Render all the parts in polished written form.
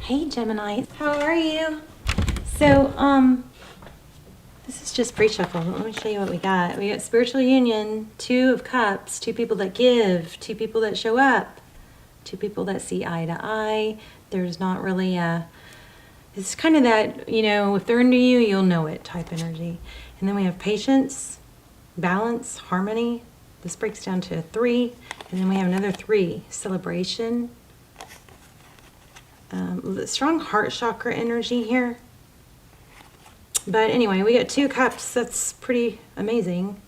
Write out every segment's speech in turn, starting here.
Hey Gemini, how are you? So, this is just pre-shuffle. Let me show you what we got. We got spiritual union, 2 of cups, 2 people that give, 2 people that show up, 2 people that see eye to eye. There's not really it's kind of that, you know, if they're into you, you'll know it type energy. And then we have patience, balance, harmony. This breaks down to a 3. And then we have another 3, celebration. Strong heart chakra energy here. But anyway, we got 2 cups. That's pretty amazing.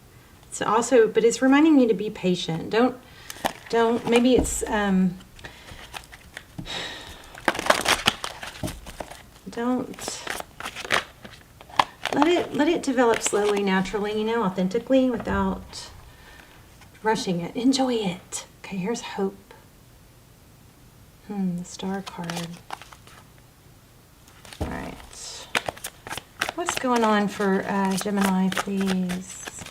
It's also, but it's reminding you to be patient. Don't, maybe it's, don't let it develop slowly, naturally, you know, authentically, without rushing it. Enjoy it. Okay, here's hope. The star card. All right. What's going on for Gemini, please?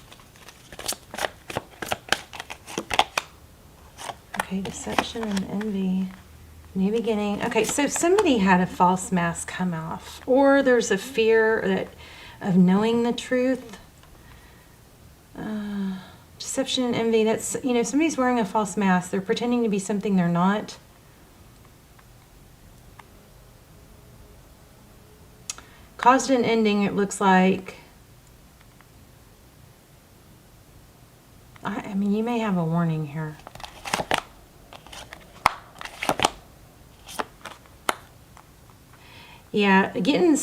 Okay, deception and envy. New beginning. Okay, so somebody had a false mask come off, or there's a fear of knowing the truth. Deception and envy. That's, you know, somebody's wearing a false mask. They're pretending to be something they're not. Caused an ending, it looks like. I mean, you may have a warning here. Yeah, getting,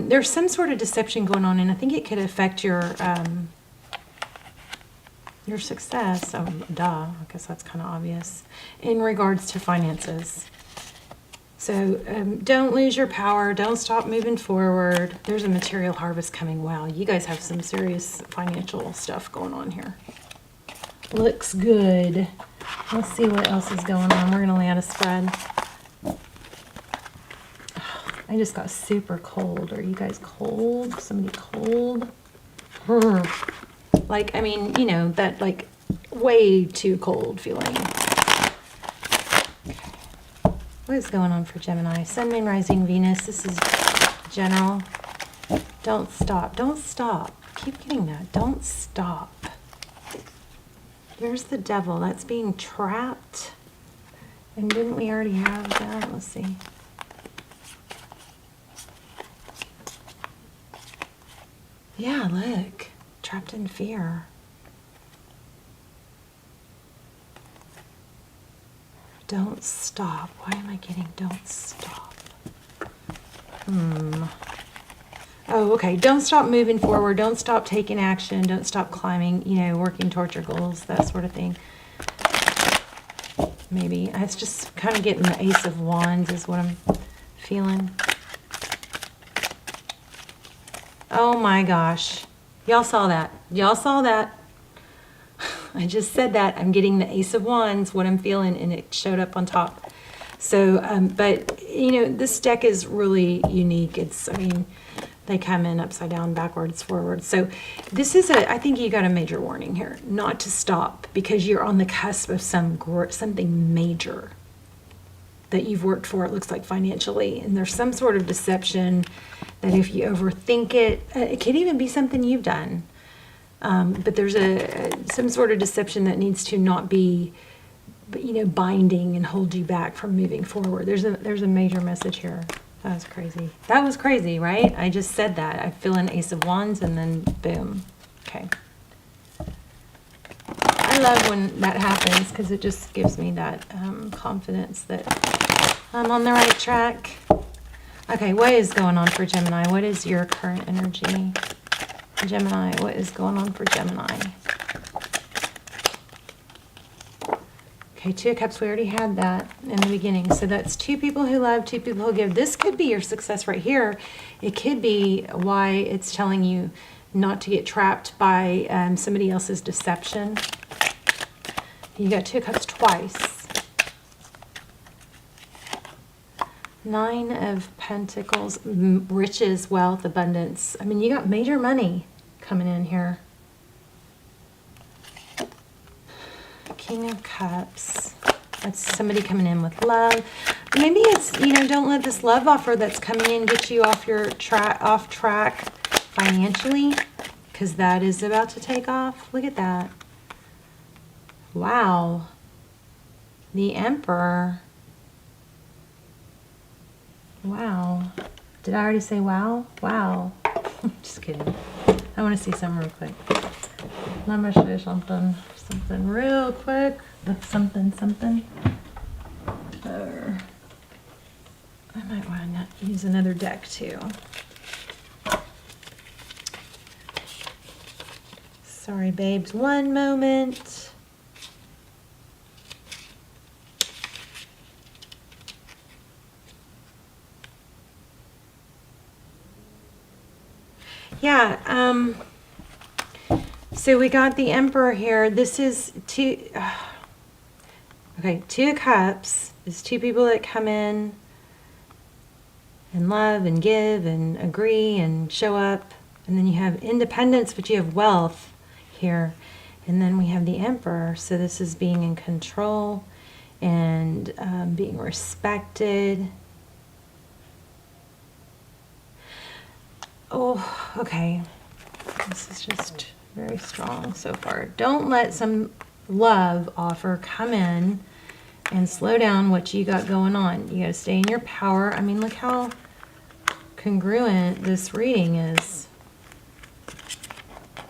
there's some sort of deception going on, and I think it could affect your success. Oh, duh, I guess that's kind of obvious. In regards to finances. So don't lose your power. Don't stop moving forward. There's a material harvest coming. Wow, you guys have some serious financial stuff going on here. Looks good. Let's see what else is going on. We're going to lay out a spread. I just got super cold. Are you guys cold? Somebody cold? Like, I mean, you know, that like way too cold feeling. What is going on for Gemini? Sun, Moon, Rising, Venus. This is general. Don't stop. Don't stop. Keep getting that. Don't stop. There's the devil. That's being trapped. And didn't we already have that? Let's see. Yeah, look. Trapped in fear. Don't stop. Why am I getting don't stop? Oh, okay. Don't stop moving forward. Don't stop taking action. Don't stop climbing, you know, working towards your goals, that sort of thing. Maybe. I was just kind of getting the Ace of Wands is what I'm feeling. Oh my gosh. Y'all saw that. Y'all saw that. I just said that. I'm getting the Ace of Wands, what I'm feeling, and it showed up on top. So, but, you know, this deck is really unique. It's, I mean, they come in upside down, backwards, forwards. So this is I think you got a major warning here, not to stop, because you're on the cusp of something major that you've worked for, it looks like, financially. And there's some sort of deception that if you overthink it, it could even be something you've done. But there's some sort of deception that needs to not be, you know, binding and hold you back from moving forward. There's a major message here. That was crazy. That was crazy, right? I just said that. I feel an Ace of Wands and then boom. Okay. I love when that happens because it just gives me that confidence that I'm on the right track. Okay, what is going on for Gemini? What is your current energy? Gemini, what is going on for Gemini? Okay, 2 of Cups, we already had that in the beginning. So that's 2 people who love, 2 people who give. This could be your success right here. It could be why it's telling you not to get trapped by somebody else's deception. You got 2 of Cups twice. 9 of Pentacles, riches, wealth, abundance. I mean, you got major money coming in here. King of Cups. That's somebody coming in with love. maybe it's, you know, don't let this love offer that's coming in get you off track financially, because that is about to take off. Look at that. Wow. The Emperor. Wow. Did I already say wow? Wow. Just kidding. I want to see something real quick. Let me show you something. Something real quick. Something. I might want to use another deck too. Sorry, babes. One moment. Yeah, so we got the Emperor here. This is Two of Cups is two people that come in and love and give and agree and show up. And then you have independence, but you have wealth here. And then we have the Emperor. So this is being in control and being respected. Oh, okay. This is just very strong so far. Don't let some love offer come in and slow down what you got going on. You got to stay in your power. I mean, look how congruent this reading is.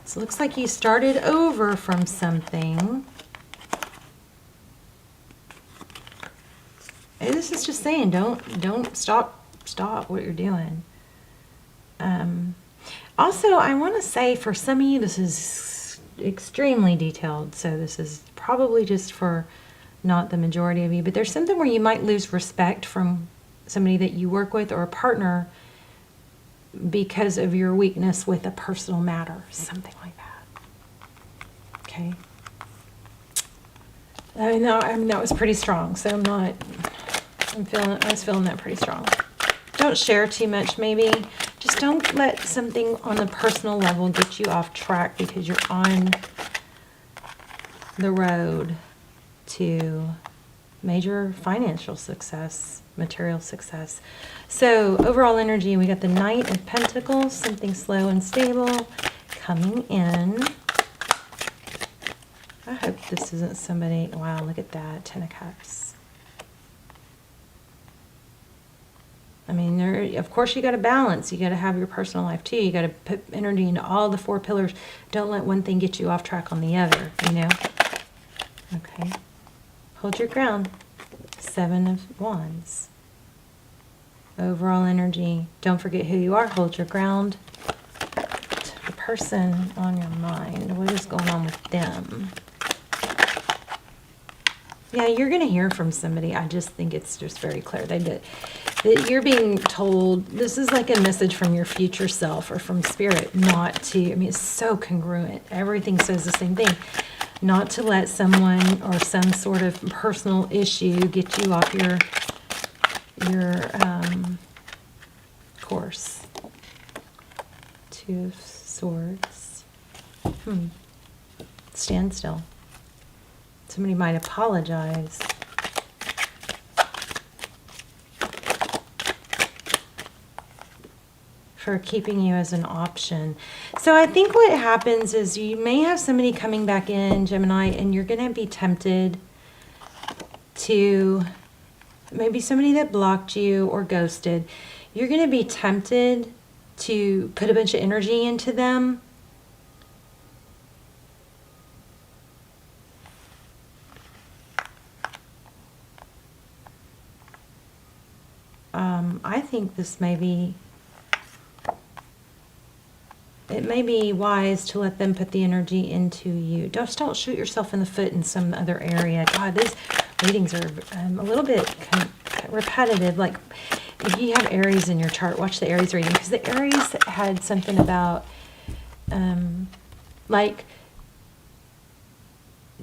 So it looks like you started over from something. And this is just saying, don't stop what you're doing. Also, I want to say for some of you, this is extremely detailed, so this is probably just for not the majority of you, but there's something where you might lose respect from somebody that you work with or a partner because of your weakness with a personal matter, something like that. Okay. I mean, that was pretty strong, so I was feeling that pretty strong. Don't share too much, maybe. Just don't let something on the personal level get you off track because you're on the road to major financial success, material success. So overall energy, we got the Knight of Pentacles, something slow and stable coming in. I hope this isn't somebody, wow, look at that, Ten of Cups. I mean, of course you got to balance. You got to have your personal life too. You got to put energy into all the four pillars. Don't let one thing get you off track on the other, you know? Okay. Hold your ground. Seven of Wands. Overall energy. Don't forget who you are. Hold your ground. The person on your mind. What is going on with them? Yeah, you're going to hear from somebody. I just think it's just very clear. That you're being told, this is like a message from your future self or from spirit, not to, I mean, it's so congruent. Everything says the same thing. Not to let someone or some sort of personal issue get you off your course. Two of Swords. Stand still. Somebody might apologize. For keeping you as an option. So I think what happens is you may have somebody coming back in, Gemini, and you're going to be tempted to, maybe somebody that blocked you or ghosted, you're going to be tempted to put a bunch of energy into them. I think this may be, it may be wise to let them put the energy into you. Don't shoot yourself in the foot in some other area. God, these readings are a little bit repetitive. Like, if you have Aries in your chart, watch the Aries reading, because the Aries had something about, like,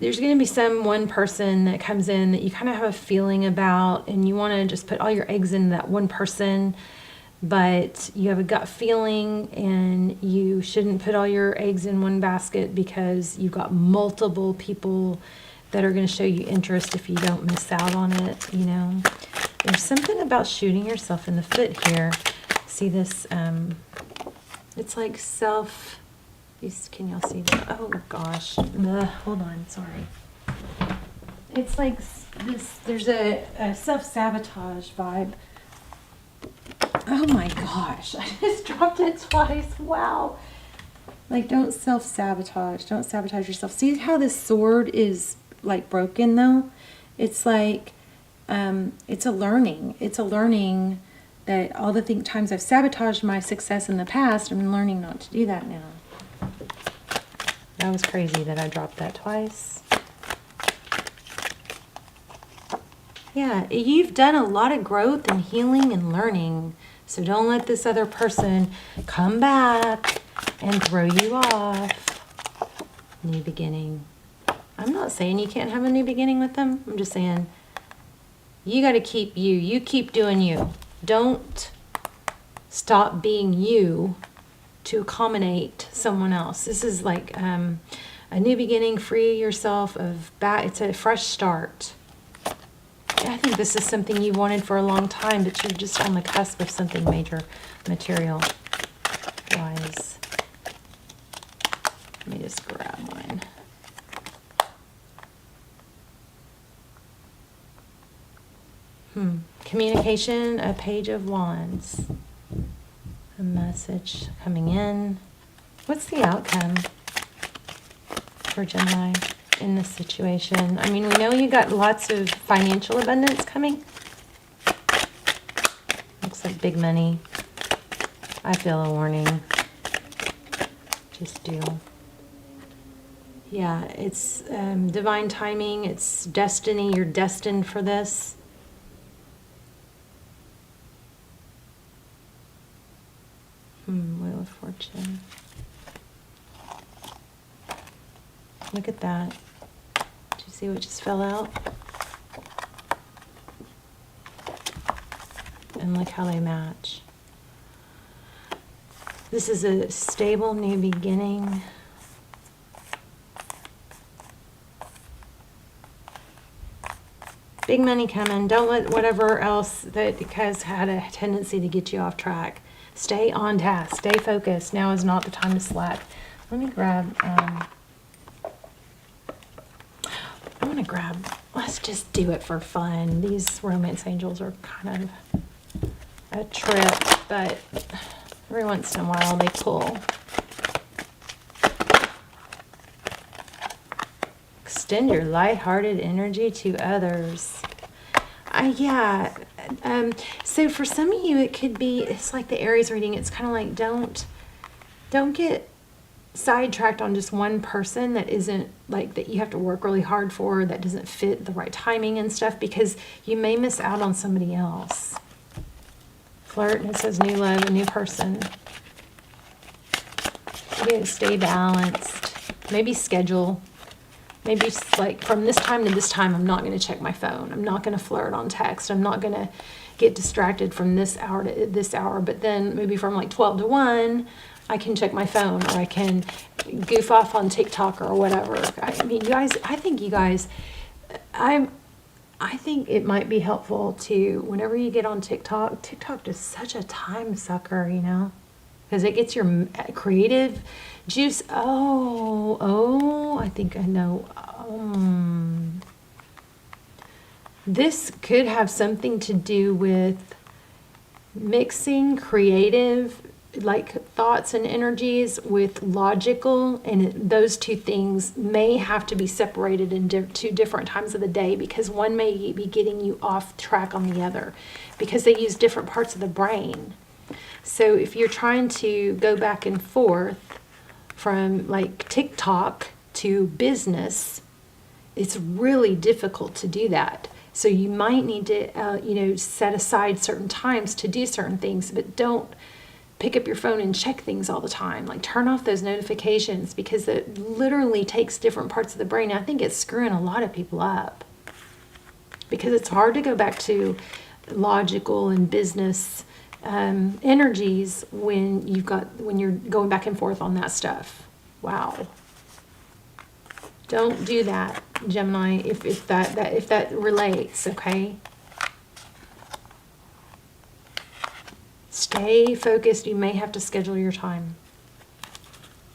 there's going to be one person that comes in that you kind of have a feeling about, and you want to just put all your eggs in that one person, but you have a gut feeling, and you shouldn't put all your eggs in one basket because you've got multiple people that are going to show you interest if you don't miss out on it, you know. There's something about shooting yourself in the foot here. See this, it's like can y'all see that? Oh gosh, hold on, sorry. It's like this, there's a self-sabotage vibe. Oh my gosh, I just dropped it twice, wow. Like, don't self-sabotage, don't sabotage yourself. See how this sword is like broken though? It's like, it's a learning that all the times I've sabotaged my success in the past, I'm learning not to do that now. That was crazy that I dropped that twice. Yeah, you've done a lot of growth and healing and learning. So don't let this other person come back and throw you off. New beginning. I'm not saying you can't have a new beginning with them. I'm just saying you got to keep you. You keep doing you. Don't stop being you to accommodate someone else. This is like a new beginning. Free yourself of it's a fresh start. I think this is something you wanted for a long time, but you're just on the cusp of something major material wise. Let me just grab mine. Communication, a page of wands. A message coming in. What's the outcome for Gemini in this situation? I mean, we know you got lots of financial abundance coming. Looks like big money. I feel a warning. Just do. Yeah, it's divine timing. It's destiny. You're destined for this. Wheel of Fortune. Look at that. Did you see what just fell out? And look how they match. This is a stable new beginning. Big money coming. Don't let whatever else that has had a tendency to get you off track. Stay on task. Stay focused. Now is not the time to slack. Let me grab... let's just do it for fun. These romance angels are kind of a trip, but every once in a while they pull. Extend your lighthearted energy to others. So for some of you, it could be, it's like the Aries reading. It's kind of like, don't get sidetracked on just one person that isn't like that you have to work really hard for, that doesn't fit the right timing and stuff, because you may miss out on somebody else. Flirt, and it says new love, a new person. You stay balanced. Maybe schedule. Maybe just like from this time to this time, I'm not going to check my phone. I'm not going to flirt on text. I'm not going to get distracted from this hour to this hour. But then maybe from like 12 to 1, I can check my phone, or I can goof off on TikTok or whatever. I mean, you guys, I think it might be helpful to, whenever you get on TikTok is such a time sucker, you know, because it gets your creative juice. I think I know. This could have something to do with mixing creative like thoughts and energies with logical, and those two things may have to be separated in two different times of the day, because one may be getting you off track on the other, because they use different parts of the brain. So if you're trying to go back and forth from like TikTok to business, it's really difficult to do that. So you might need to set aside certain times to do certain things, but don't pick up your phone and check things all the time. Like, turn off those notifications, because it literally takes different parts of the brain. I think it's screwing a lot of people up, because it's hard to go back to logical and business energies when you're going back and forth on that stuff. Wow. Don't do that, Gemini, if that relates, okay? Stay focused. You may have to schedule your time.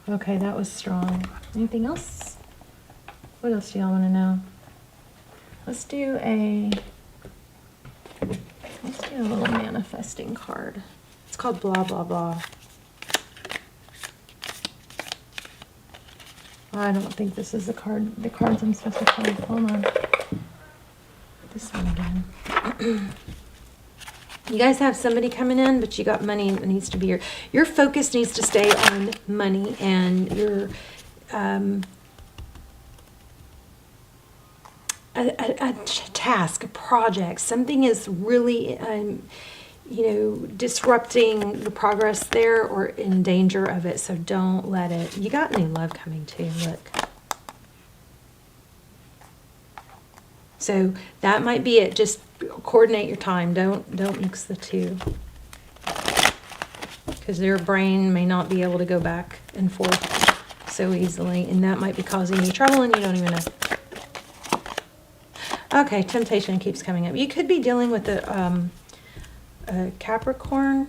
Okay, that was strong. Anything else? What else do y'all want to know? Let's do a little manifesting card. It's called blah, blah, blah. I don't think this is the cards I'm supposed to call. Hold on. This one again. You guys have somebody coming in, but you got money that needs to be your focus needs to stay on money and your a task, a project. Something is really disrupting the progress there or in danger of it. So don't let it. You got new love coming too. Look. So that might be it. Just coordinate your time. Don't mix the two. Because their brain may not be able to go back and forth so easily. And that might be causing you trouble and you don't even know. Okay, temptation keeps coming up. You could be dealing with a Capricorn.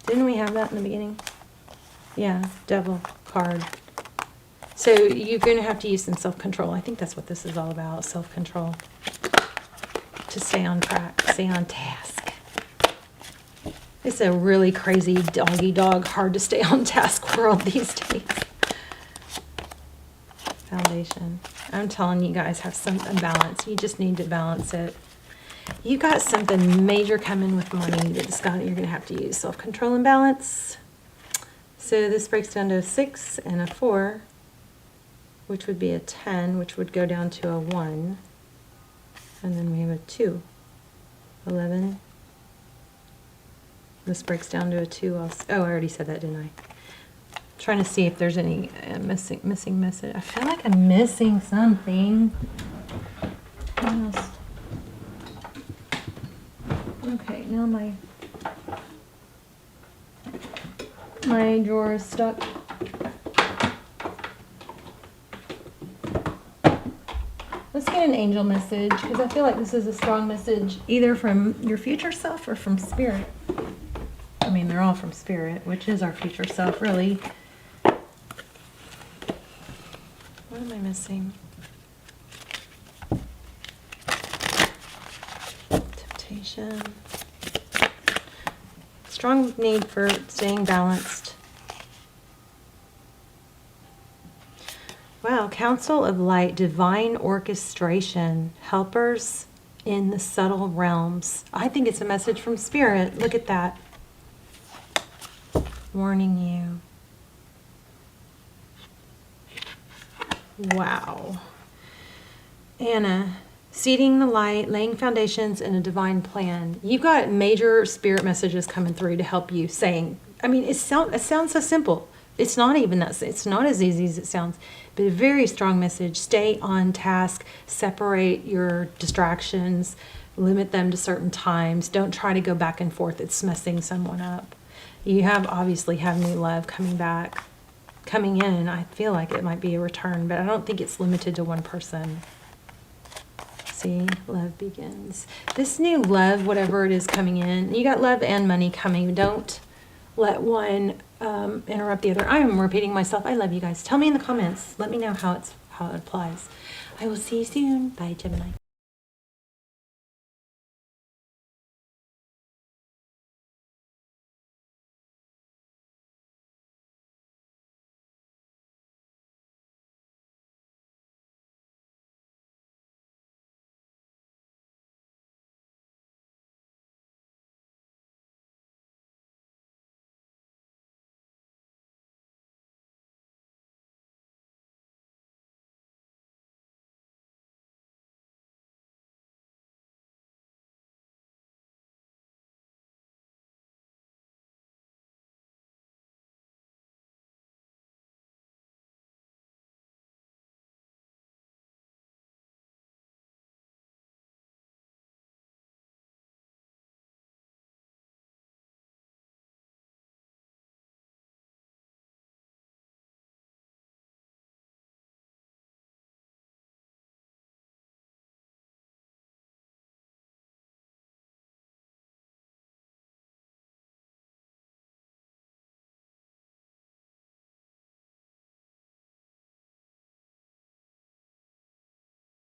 Didn't we have that in the beginning? Yeah, devil card. So you're going to have to use some self-control. I think that's what this is all about, self-control. To stay on track, stay on task. It's a really crazy dog-eat-dog, hard to stay on task world these days. Foundation. I'm telling you guys have some imbalance. You just need to balance it. You got something major coming with money that's you're going to have to use self-control and balance. So this breaks down to a 6 and a 4. Which would be a 10, which would go down to a 1. And then we have a 2. 11. This breaks down to a 2 also. Oh, I already said that, didn't I? Trying to see if there's any missing message. I feel like I'm missing something. What else? Okay, now my drawer is stuck. Let's get an angel message, because I feel like this is a strong message, either from your future self or from spirit. I mean, they're all from spirit, which is our future self, really. What am I missing? Temptation. Strong need for staying balanced. Wow, Council of Light, divine orchestration, helpers in the subtle realms. I think it's a message from Spirit. Look at that. Warning you. Wow. Anna, seeding the light, laying foundations in a divine plan. You've got major spirit messages coming through to help you saying, I mean, it sounds so simple. It's not even that, it's not as easy as it sounds, but a very strong message. Stay on task, separate your distractions, limit them to certain times. Don't try to go back and forth. It's messing someone up. You obviously have new love coming in. I feel like it might be a return, but I don't think it's limited to one person. See, love begins. This new love, whatever it is coming in, you got love and money coming. Don't let one interrupt the other. I am repeating myself. I love you guys. Tell me in the comments. Let me know how it applies. I will see you soon. Bye, Gemini.